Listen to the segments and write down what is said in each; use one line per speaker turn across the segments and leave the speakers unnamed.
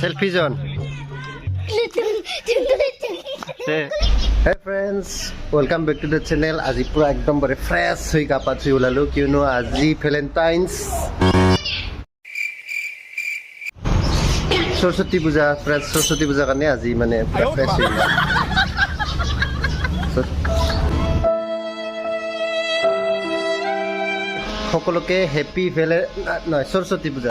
Selfie zone. Hey friends, welcome back to the channel. আজি পুরা একদম বড় ফ্রেশ হই কাপাছি ওলালো কিউনো আজি ভ্যালেন্টাইন্স সরস্বতী পূজা ফ্রেশ সরস্বতী পূজা কারণে আজি মানে ফ্রেশ হই সকলকে হ্যাপি নয় সরস্বতী পূজা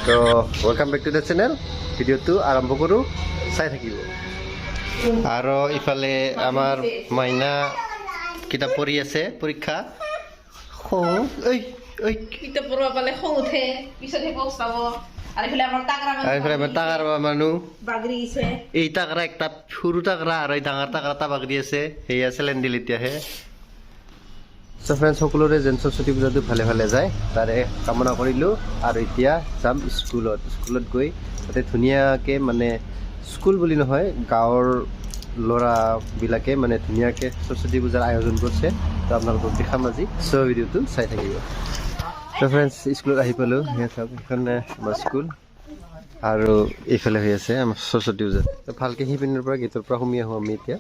তো welcome back to the channel ভিডিওটো আৰম্ভ কৰো চাই থাকিব আৰু ইফালে আমাৰ মাইনা কিতাপ পঢ়ি আছে পৰীক্ষা ঐ
কিতাপ পঢ়িব পালে খং উঠে পিছতহে পস্তাব আৰু ইফালে আমাৰ টাকৰা মানুহ বাগৰি আছে এই টাকৰা একটা সৰু টাকৰা আৰু এই ডাঙৰ টাকৰা এটা বাগৰি আছে সেয়া চেলেণ্ডিল এতিয়াহে So friends, সকলোৰে যেন সৰস্বতী পূজাটো ভালে ভালে যায় তাৰে কামনা কৰিলোঁ আৰু এতিয়া যাম স্কুলত গৈ তাতে ধুনীয়াকৈ মানে স্কুল বুলি নহয় গাঁৱৰ ল'ৰাবিলাকে মানে ধুনীয়াকৈ সৰস্বতী পূজাৰ আয়োজন কৰিছে তো আপোনালোকক দেখাম আজি চ' ভিডিঅ'টো চাই থাকিব তো ফ্ৰেণ্ডছ স্কুলত আহি পালোঁ সেয়া চাওক এইখনে আমাৰ স্কুল আৰু এইফালে হৈ আছে আমাৰ সৰস্বতী পূজা তো ভালকৈ সিপিনৰ পৰা গেটৰ পৰা সোমাই আহোঁ আমি এতিয়া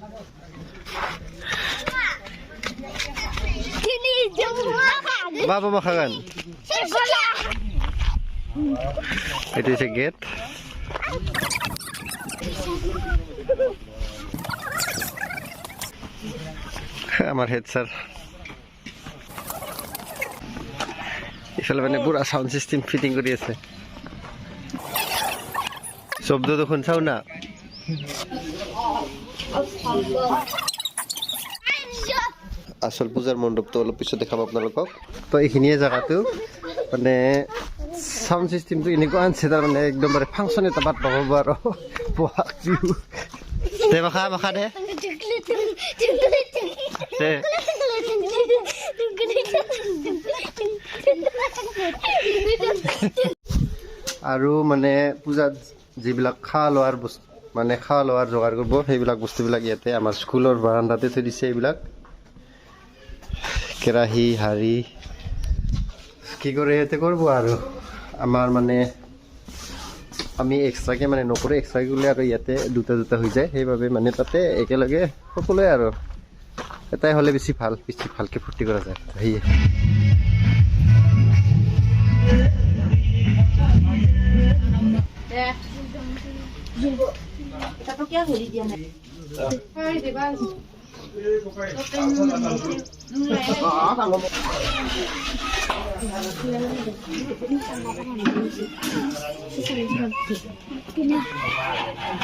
Bapa makakan. Itu is a gate. Amar head sir. Ifal bane pura sound system fitting kori ase. Shobdo tokhon chao na. আসল পূজাৰ মণ্ডপটো অলপ পিছত দেখাম আপোনালোকক তো এইখিনিয়ে জেগাটো মানে সাউণ্ড চিষ্টেমটো এনেকুৱা আনছে তাৰমানে একদম মানে ফাংচন এটা বাট পাব আৰু বহাগ বিহু দে মাখা দে আৰু মানে পূজাত যিবিলাক খোৱা লোৱাৰ বস্তু মানে খোৱা লোৱাৰ যোগাৰ কৰিব সেইবিলাক বস্তুবিলাক ইয়াতে আমাৰ স্কুলৰ বাৰাণ্ডাতে থৈ দিছে এইবিলাক কেৰাহী হাৰি কি কৰে ইয়াতে কৰিব আৰু আমাৰ মানে আমি এক্সট্ৰাকৈ মানে নকৰোঁ এক্সট্ৰাকৈ গ'লে আৰু ইয়াতে দুটা হৈ যায় সেইবাবে মানে তাতে একেলগে সকলোৱে আৰু এটাই হ'লে বেছি ভালকৈ ফূৰ্তি কৰা যায় সেয়ে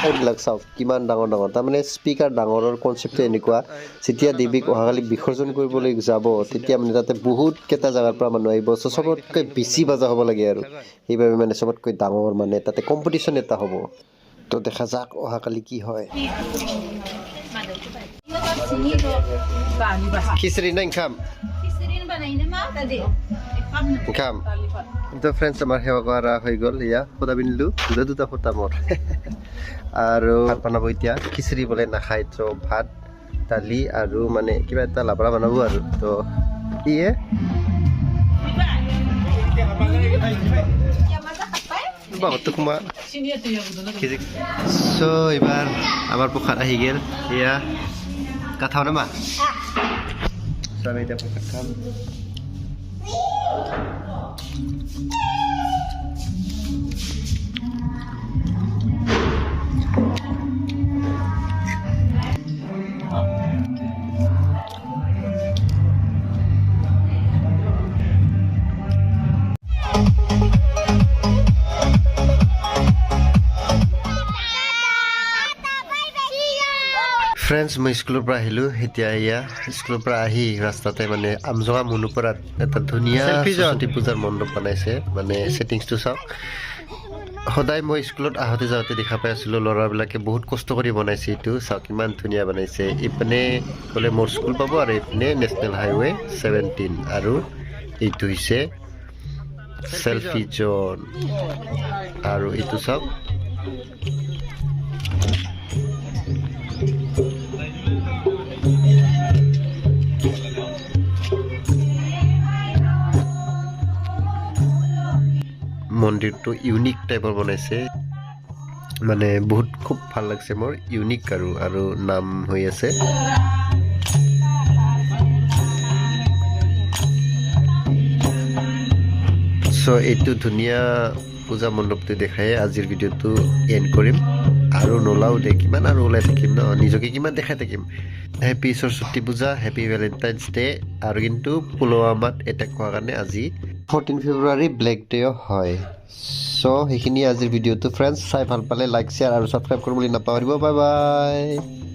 এইবিলাক চাওক কিমান ডাঙৰ তাৰমানে স্পীকাৰ ডাঙৰৰ কনচেপ্টটো এনেকুৱা যেতিয়া দেৱীক অহাকালি বিসৰ্জন কৰিবলৈ যাব তেতিয়া মানে তাতে বহুত কেইটা জেগাৰ পৰা মানুহ আহিব চবতকৈ বেছি বাজা হ'ব লাগে আৰু সেইবাবে মানে চবতকৈ ডাঙৰ মানে তাতে কম্পিটিশ্যন এটা হ'ব তো দেখা যাক অহাকালি কি হয় খিচৰি নাই খাম তো ফ্ৰেণ্ডছ আমাৰ সেৱা কৰা হৈ গ'ল এয়া সূতা পিন্ধিলোঁ দুটা সূতা মোৰ আৰু ভাত বনাব এতিয়া খিচৰি বোলে নাখায় তো ভাত দালি আৰু মানে কিবা এটা লাবৰা বনাব আৰু তো ইয়ে বাহতো সোমা চ' এইবাৰ আমাৰ প্ৰসাদ আহি গ'ল এয়া কাঠাও নামা চ' আমি এতিয়া প্ৰসাদ খাম ফ্ৰেণ্ডছ মই স্কুলৰ পৰা আহিলোঁ এতিয়া এয়া স্কুলৰ পৰা আহি ৰাস্তাতে মানে আমজোঙা মনুপাৰাত এটা ধুনীয়া সৰস্বতী পূজাৰ মণ্ডপ বনাইছে মানে ছেটিংছটো চাওক সদায় মই স্কুলত আহোঁতে যাওঁতে দেখা পাই আছিলোঁ ল'ৰাবিলাকে বহুত কষ্ট কৰি বনাইছে এইটো চাওক ইমান ধুনীয়া বনাইছে ইপিনে গ'লে মোৰ স্কুল পাব আৰু ইপিনে নেশ্যনেল হাইৱে 17 আৰু এইটো হৈছে চেলফি জ'ন আৰু এইটো চাওক
মন্দিৰটো ইউনিক টাইপৰ বনাইছে মানে বহুত খুব ভাল লাগছে মোৰ ইউনিক আৰু নাম হৈ আছে সো এইটো ধুনীয়া পূজা মণ্ডপটো দেখাই আজিৰ ভিডিঅ'টো এণ্ড কৰিম আৰু নোলাও দে কিমান আৰু ওলাই থাকিম ন নিজকে কিমান দেখাই থাকিম হেপী সৰস্বতী পূজা হেপী ভেলেণ্টাইন্স ডে আৰু কিন্তু পুলৱামাত এটেক হোৱাৰ কাৰণে আজি 14 ফেব্ৰুৱাৰী ব্লেক ডেও হয় সো সেইখিনি আজিৰ ভিডিঅ'টো ফ্ৰেণ্ডছ চাই ভাল পালে লাইক শ্বেয়াৰ আৰু ছাবস্ক্ৰাইব কৰিবলৈ নাপাহৰিব বাই বাই